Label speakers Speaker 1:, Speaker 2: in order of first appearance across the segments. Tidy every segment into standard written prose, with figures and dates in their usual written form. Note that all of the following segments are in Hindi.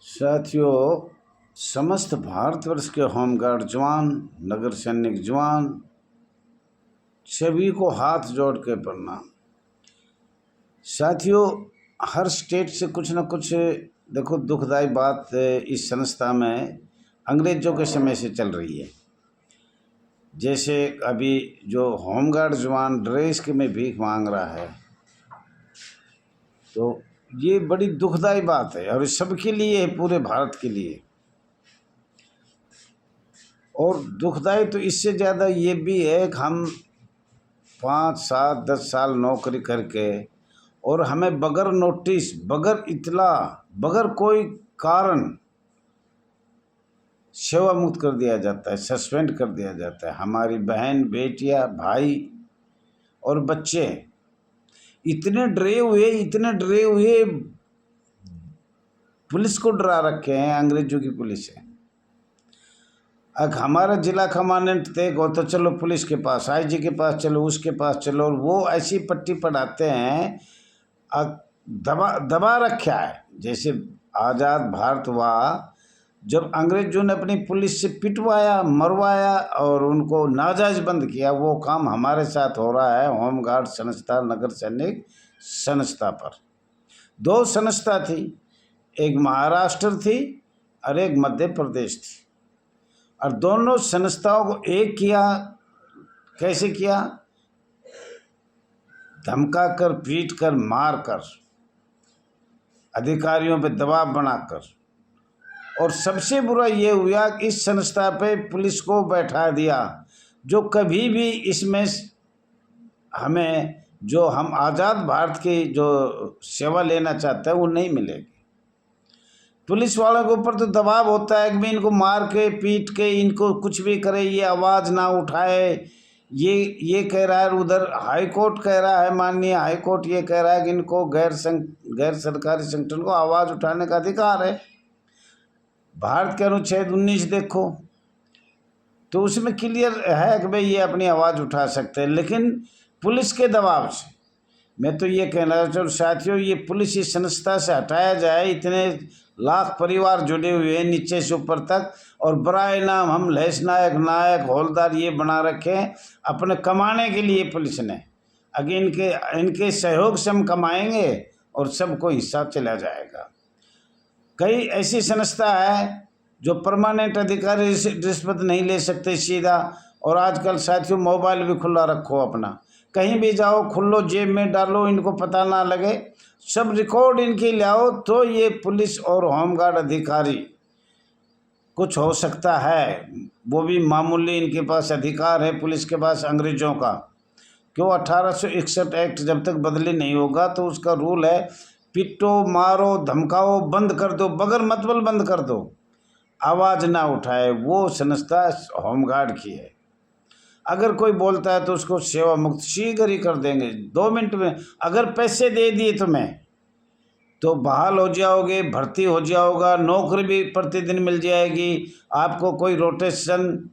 Speaker 1: साथियों, समस्त भारतवर्ष के होमगार्ड जवान, नगर सैनिक जवान, सभी को हाथ जोड़ के प्रणाम। साथियों, हर स्टेट से कुछ न कुछ देखो दुखदाई बात इस संस्था में अंग्रेजों के समय से चल रही है। जैसे अभी जो होमगार्ड जवान ड्रेस के में भीख मांग रहा है, तो ये बड़ी दुखदाई बात है और सबके लिए है, पूरे भारत के लिए। और दुखदाई तो इससे ज़्यादा ये भी है कि हम 5, 7, 10 साल नौकरी करके और हमें बगैर नोटिस, बगैर इतला, बगैर कोई कारण सेवा मुक्त कर दिया जाता है, सस्पेंड कर दिया जाता है। हमारी बहन, बेटियां, भाई और बच्चे इतने डरे हुए पुलिस को डरा रखे हैं, अंग्रेजों की पुलिस है। अब हमारा जिला कमांडेंट थे, तो चलो पुलिस के पास, आईजी के पास चलो, उसके पास चलो, और वो ऐसी पट्टी पढ़ाते हैं, दबा रखा है। जैसे आज़ाद भारत हुआ, जब अंग्रेजों ने अपनी पुलिस से पिटवाया, मरवाया और उनको नाजायज बंद किया, वो काम हमारे साथ हो रहा है होमगार्ड संस्था, नगर सैनिक संस्था पर। 2 संस्था थी, एक महाराष्ट्र थी और एक मध्य प्रदेश थी, और दोनों संस्थाओं को एक किया। कैसे किया? धमका कर, पीट कर, मार कर, अधिकारियों पे दबाव बनाकर। और सबसे बुरा ये हुआ कि इस संस्था पे पुलिस को बैठा दिया, जो कभी भी इसमें हमें, जो हम आज़ाद भारत की जो सेवा लेना चाहते हैं, वो नहीं मिलेगी। पुलिस वालों के ऊपर तो दबाव होता है कि भी इनको मार के, पीट के, इनको कुछ भी करे, ये आवाज़ ना उठाए। ये कह रहा है, उधर हाई कोर्ट कह रहा है, माननीय हाई कोर्ट ये कह रहा है कि इनको गैर सरकारी संगठन को आवाज़ उठाने का अधिकार है। भारत के अनुच्छेद 19 देखो, तो उसमें क्लियर है कि भाई ये अपनी आवाज़ उठा सकते हैं, लेकिन पुलिस के दबाव से। मैं तो ये कहना चाहूँ साथियों, ये पुलिस इस संस्था से हटाया जाए। इतने लाख परिवार जुड़े हुए हैं नीचे से ऊपर तक, और बराए नाम हम लहस नायक, नायक, हौलदार ये बना रखे हैं अपने कमाने के लिए पुलिस ने। अगर इनके सहयोग से हम कमाएंगे और सबको हिस्सा चला जाएगा। कई ऐसी संस्था है जो परमानेंट अधिकारी रिश्वत नहीं ले सकते सीधा। और आजकल साथियों, मोबाइल भी खुला रखो अपना, कहीं भी जाओ, खुलो, जेब में डालो, इनको पता ना लगे, सब रिकॉर्ड इनके लाओ, तो ये पुलिस और होमगार्ड अधिकारी कुछ हो सकता है। वो भी मामूली इनके पास अधिकार है पुलिस के पास अंग्रेजों का। क्यों? 1861 एक्ट जब तक बदली नहीं होगा तो उसका रूल है, पिटो, मारो, धमकाओ, बंद कर दो, बगैर मतलब बंद कर दो, आवाज़ ना उठाए। वो संस्था होमगार्ड की है। अगर कोई बोलता है तो उसको सेवा मुक्त शीघ्र ही कर देंगे, 2 मिनट में। अगर पैसे दे दिए तुम्हें तो बहाल हो जाओगे, भर्ती हो जाओगा, नौकरी भी प्रतिदिन मिल जाएगी आपको। कोई रोटेशन,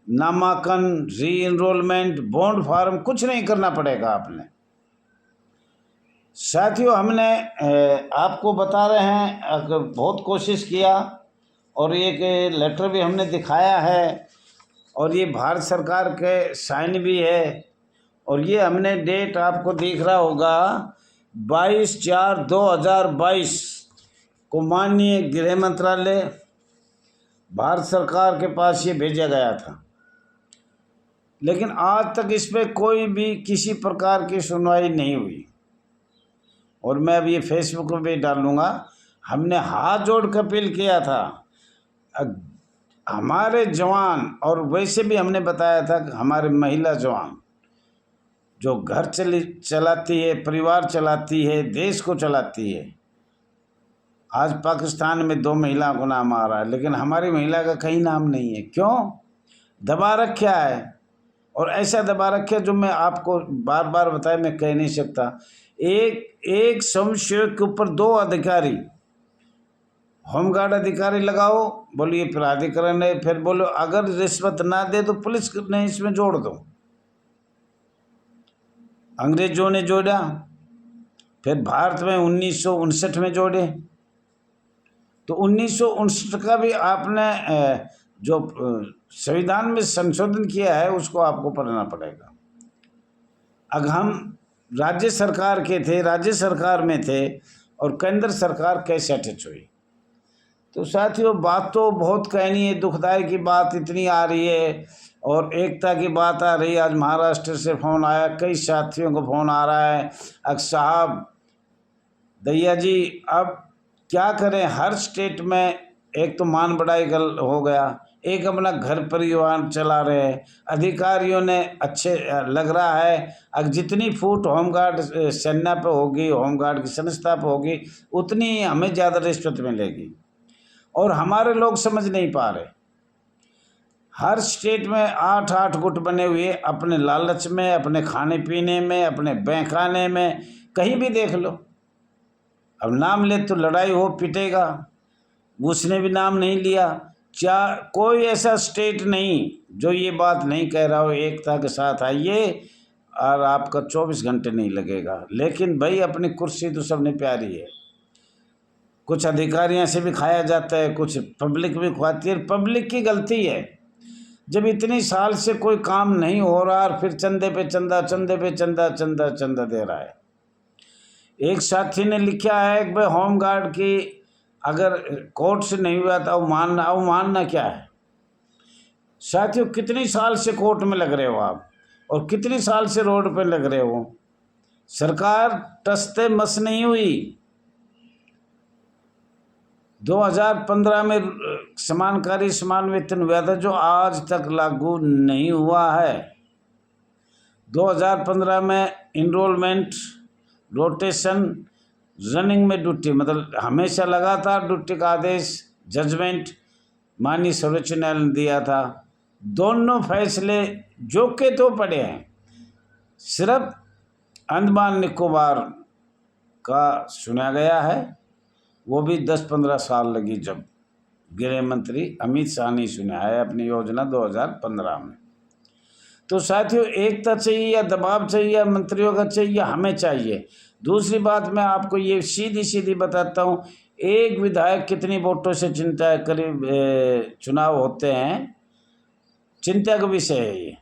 Speaker 1: नामांकन, री एनरोलमेंट, बॉन्ड फार्म कुछ नहीं करना पड़ेगा आपने। साथियों, हमने आपको बता रहे हैं, अगर बहुत कोशिश किया, और एक लेटर भी हमने दिखाया है, और ये भारत सरकार के साइन भी है। और ये हमने डेट आपको दिख रहा होगा, 22/4/2022 को माननीय गृह मंत्रालय, भारत सरकार के पास ये भेजा गया था। लेकिन आज तक इस पर कोई भी किसी प्रकार की सुनवाई नहीं हुई। और मैं अब ये फेसबुक पे भी डालूंगा, हमने हाथ जोड़ कर अपील किया था हमारे जवान, और वैसे भी हमने बताया था कि हमारे महिला जवान जो घर चलाती है, परिवार चलाती है, देश को चलाती है। आज पाकिस्तान में 2 महिलाओं को नाम आ रहा है, लेकिन हमारी महिला का कहीं नाम नहीं है। क्यों? दबा रखा है। और ऐसा दबा रखा है जो मैं आपको बार बार बताया, मैं कह नहीं सकता। एक स्वयंसेवक के ऊपर 2 अधिकारी, होमगार्ड अधिकारी लगाओ, बोलिए प्राधिकरण है, फिर बोलो अगर रिश्वत ना दे तो पुलिस ने इसमें जोड़ दो। अंग्रेजों ने जोड़ा, फिर भारत में 1959 में जोड़े, तो 1959 का भी आपने जो संविधान में संशोधन किया है उसको आपको पढ़ना पड़ेगा। अगर हम राज्य सरकार के थे, राज्य सरकार में थे और केंद्र सरकार कैसे अटैच हुई। तो साथियों बात तो बहुत कहनी है, दुखदाई की बात इतनी आ रही है और एकता की बात आ रही है। आज महाराष्ट्र से फ़ोन आया, कई साथियों को फ़ोन आ रहा है, साहब दैया जी अब क्या करें, हर स्टेट में एक तो मान बढ़ाई हो गया, एक अपना घर परिवार चला रहे हैं, अधिकारियों ने अच्छे लग रहा है। अब जितनी फूट होमगार्ड सेना पे होगी, होमगार्ड की संस्था पे होगी, उतनी हमें ज़्यादा रिश्वत मिलेगी और हमारे लोग समझ नहीं पा रहे। हर स्टेट में 8-8 गुट बने हुए, अपने लालच में, अपने खाने पीने में, अपने बहकाने में, कहीं भी देख लो। अब नाम ले तो लड़ाई हो पिटेगा, उसने भी नाम नहीं लिया। कोई ऐसा स्टेट नहीं जो ये बात नहीं कह रहा हो एकता के साथ आइए और आपका 24 घंटे नहीं लगेगा। लेकिन भाई अपनी कुर्सी तो सबने प्यारी है, कुछ अधिकारियों से भी खाया जाता है, कुछ पब्लिक भी खुआती है। पब्लिक की गलती है, जब इतनी साल से कोई काम नहीं हो रहा और फिर चंदे पे चंदा, चंदे पे चंदा, चंदा चंदा दे रहा है। एक साथी ने लिखा है कि भाई होमगार्ड की अगर कोर्ट से नहीं हुआ तो मानना क्या है। साथियों कितनी साल से कोर्ट में लग रहे हो आप और कितनी साल से रोड पे लग रहे हो। सरकार टसते मस नहीं हुई। 2015 में समान कार्य समान वेतन हुआ था जो आज तक लागू नहीं हुआ है। 2015 में इनरोलमेंट, रोटेशन, रनिंग में ड्यूटी, मतलब हमेशा लगातार ड्यूटी का आदेश, जजमेंट माननीय सर्वोच्च न्यायालय ने दिया था। दोनों फैसले जो के तो पड़े हैं। सिर्फ अंडमान निकोबार का सुना गया है, वो भी 10-15 साल लगी, जब गृह मंत्री अमित शाह ने सुना है अपनी योजना 2015 में। तो साथियों एकता चाहिए या दबाव चाहिए या मंत्रियों का चाहिए, हमें चाहिए। दूसरी बात मैं आपको ये सीधी सीधी बताता हूँ, एक विधायक कितनी वोटों से चिंता करीब चुनाव होते हैं, चिंता का विषय है ये।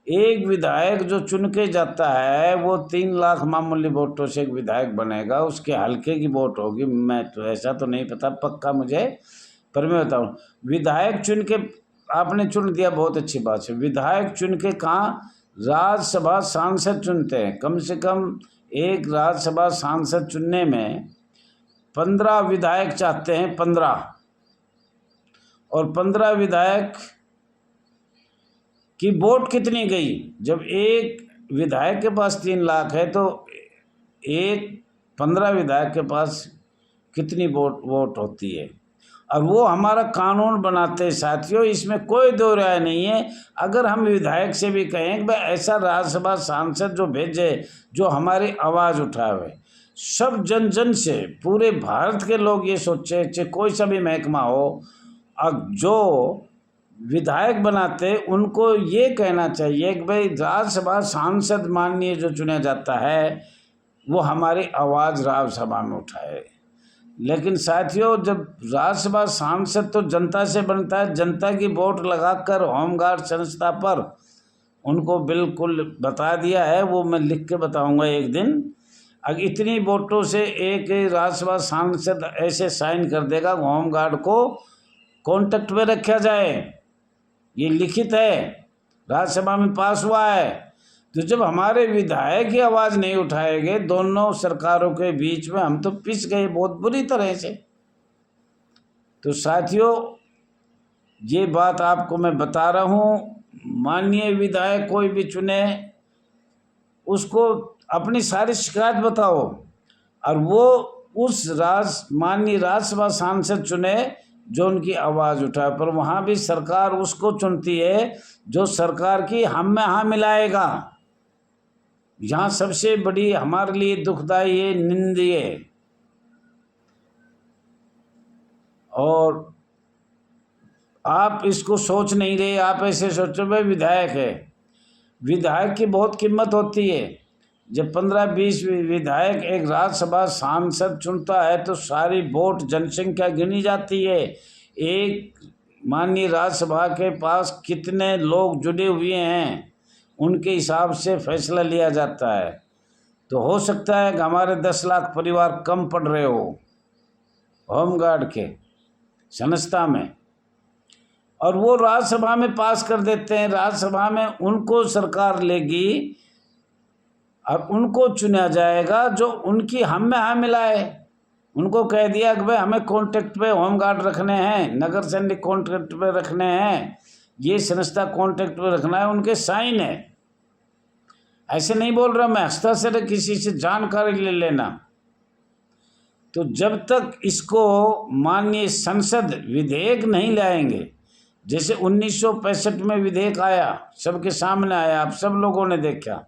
Speaker 1: एक विधायक जो चुन के जाता है वो 3 लाख मामूली वोटों से एक विधायक बनेगा, उसके हल्के की वोट होगी। मैं तो ऐसा तो नहीं पता पक्का मुझे, पर मैं बताऊँ विधायक चुन के आपने चुन दिया, बहुत अच्छी बात है। विधायक चुन के कहाँ, राज्यसभा सांसद चुनते हैं। कम से कम एक राज्यसभा सांसद चुनने में 15 विधायक चाहते हैं, 15, और 15 विधायक की वोट कितनी गई। जब एक विधायक के पास 3 लाख है तो 15 विधायक के पास कितनी वोट होती है। और वो हमारा कानून बनाते हैं साथियों, इसमें कोई दो राय नहीं है। अगर हम विधायक से भी कहें कि भाई ऐसा राज्यसभा सांसद जो भेजे जो हमारी आवाज़ उठावे, सब जन जन से पूरे भारत के लोग ये सोचे, चाहे कोई सा भी महकमा हो, अब जो विधायक बनाते उनको ये कहना चाहिए कि भाई राज्यसभा सांसद माननीय जो चुना जाता है वो हमारी आवाज़ राज्यसभा में उठाए। लेकिन साथियों जब राज्यसभा सांसद तो जनता से बनता है, जनता की वोट लगाकर होमगार्ड संस्था पर उनको बिल्कुल बता दिया है, वो मैं लिख के बताऊंगा एक दिन। अगर इतनी वोटों से एक राज्यसभा सांसद ऐसे साइन कर देगा होमगार्ड को कॉन्टेक्ट में रखा जाए, ये लिखित है, राज्यसभा में पास हुआ है। तो जब हमारे विधायक की आवाज़ नहीं उठाएंगे दोनों सरकारों के बीच में, हम तो पिस गए बहुत बुरी तरह से। तो साथियों ये बात आपको मैं बता रहा हूँ, माननीय विधायक कोई भी चुने उसको अपनी सारी शिकायत बताओ और वो उस माननीय राज्यसभा सांसद चुने जो उनकी आवाज़ उठाए। पर वहाँ भी सरकार उसको चुनती है जो सरकार की हम में हाँ मिलाएगा। यहाँ सबसे बड़ी हमारे लिए दुखदाई है, निंदनीय है। और आप इसको सोच नहीं रहे, आप ऐसे सोचो भाई विधायक है, विधायक की बहुत कीमत होती है। जब 15-20 विधायक एक राज्यसभा सांसद चुनता है तो सारी वोट जनसंख्या गिनी जाती है। एक माननीय राज्यसभा के पास कितने लोग जुड़े हुए हैं उनके हिसाब से फैसला लिया जाता है। तो हो सकता है कि हमारे 10 लाख परिवार कम पड़ रहे हो होमगार्ड के संस्था में, और वो राज्यसभा में पास कर देते हैं। राज्यसभा में उनको सरकार लेगी और उनको चुना जाएगा जो उनकी हम में हाँ मिलाए। उनको कह दिया कि भाई हमें कॉन्ट्रैक्ट पे होमगार्ड रखने हैं, नगर सैनिक कॉन्ट्रैक्ट पे रखने हैं, ये संस्था कॉन्ट्रैक्ट पे रखना है, उनके साइन है। ऐसे नहीं बोल रहा मैं, हस्ताक्षर किसी से जानकारी ले लेना। तो जब तक इसको माननीय संसद विधेयक नहीं लाएंगे, जैसे 1965 में विधेयक आया, सबके सामने आया, आप सब लोगों ने देखा,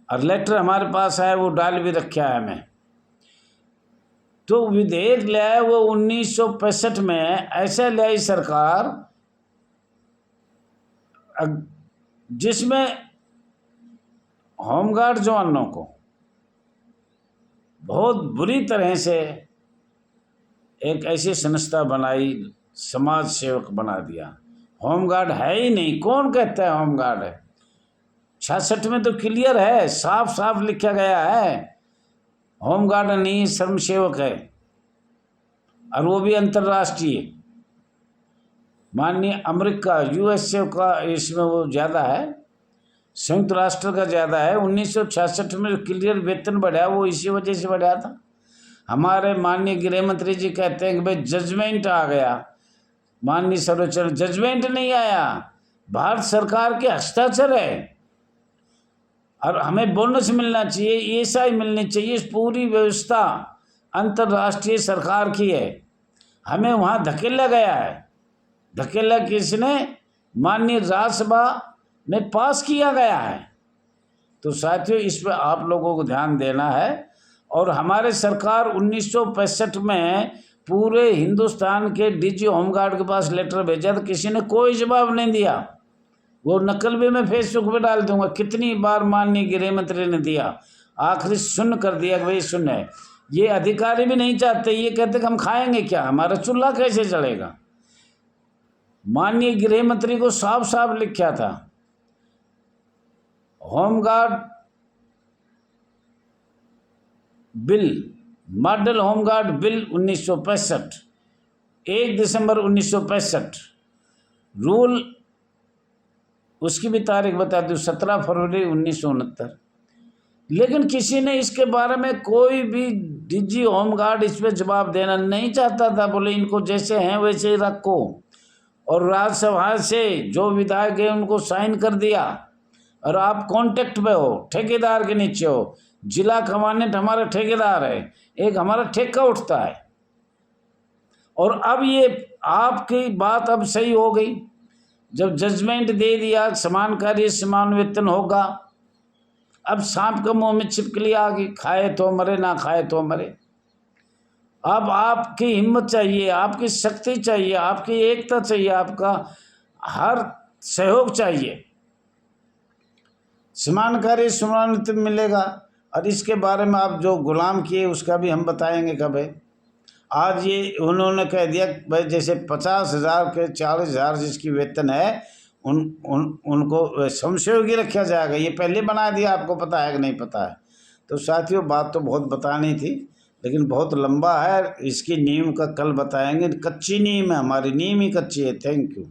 Speaker 1: और लेटर हमारे पास आया, वो डाल भी रखा है हमें। तो विधेयक लाया वो 1965 में, ऐसा लाई सरकार जिसमें होमगार्ड जवानों को बहुत बुरी तरह से एक ऐसी संस्था बनाई, समाज सेवक बना दिया। होमगार्ड है ही नहीं, कौन कहता है होमगार्ड है? 66 में तो क्लियर है, साफ साफ लिखा गया है होमगार्ड नहीं, श्रम सेवक है, और वो भी अंतर्राष्ट्रीय। माननीय अमेरिका USA का इसमें वो ज़्यादा है, संयुक्त राष्ट्र का ज़्यादा है। 1966 में जो क्लियर वेतन बढ़ा वो इसी वजह से बढ़ा था। हमारे माननीय गृह मंत्री जी कहते हैं कि भाई जजमेंट आ गया, माननीय सर्वोच्च जजमेंट नहीं आया, भारत सरकार के हस्ताक्षर है, और हमें बोनस मिलना चाहिए, ESI मिलनी चाहिए। पूरी व्यवस्था अंतर्राष्ट्रीय सरकार की है, हमें वहाँ धकेला गया है। धकेला किसने? माननीय राज्यसभा में पास किया गया है। तो साथियों, इस पर आप लोगों को ध्यान देना है। और हमारे सरकार 1965 में पूरे हिंदुस्तान के DG होमगार्ड के पास लेटर भेजा था, किसी ने कोई जवाब नहीं दिया। वो नकल भी मैं फेसबुक पे डाल दूंगा, कितनी बार माननीय गृह मंत्री ने दिया, आखिरी सुन कर दिया कि भाई सुन है। ये अधिकारी भी नहीं चाहते, ये कहते कि हम खाएंगे क्या, हमारा चूल्हा कैसे जलेगा। माननीय गृह मंत्री को साफ साफ लिखा था, home guard bill, model home guard bill 1965, 1 दिसंबर 1965, रूल उसकी भी तारीख बता दूँ 17 फरवरी 1969। लेकिन किसी ने इसके बारे में कोई भी DG होमगार्ड इस पर जवाब देना नहीं चाहता था। बोले इनको जैसे हैं वैसे ही रखो, और राज्यसभा से जो विधायक है उनको साइन कर दिया, और आप कॉन्ट्रैक्ट पे हो, ठेकेदार के नीचे हो। जिला कमांडेंट हमारा ठेकेदार है, एक हमारा ठेका उठता है। और अब ये आपकी बात अब सही हो गई, जब जजमेंट दे दिया समान कार्य समान वेतन होगा। अब सांप के मुंह में छिपकली आ गई, खाए तो मरे ना खाए तो मरे। अब आपकी हिम्मत चाहिए, आपकी शक्ति चाहिए, आपकी एकता चाहिए, आपका हर सहयोग चाहिए। समान कार्य समान वेतन मिलेगा। और इसके बारे में आप जो गुलाम किए उसका भी हम बताएंगे कब है। आज ये उन्होंने कह दिया भाई जैसे 50,000 के 40,000 जिसकी वेतन है उनको समसेवगी रखा जाएगा। ये पहले बना दिया, आपको पता है कि नहीं पता है? तो साथियों, बात तो बहुत बतानी थी लेकिन बहुत लंबा है, इसकी नींव का कल बताएंगे। कच्ची नींव है, हमारी नींव ही कच्ची है। Thank you.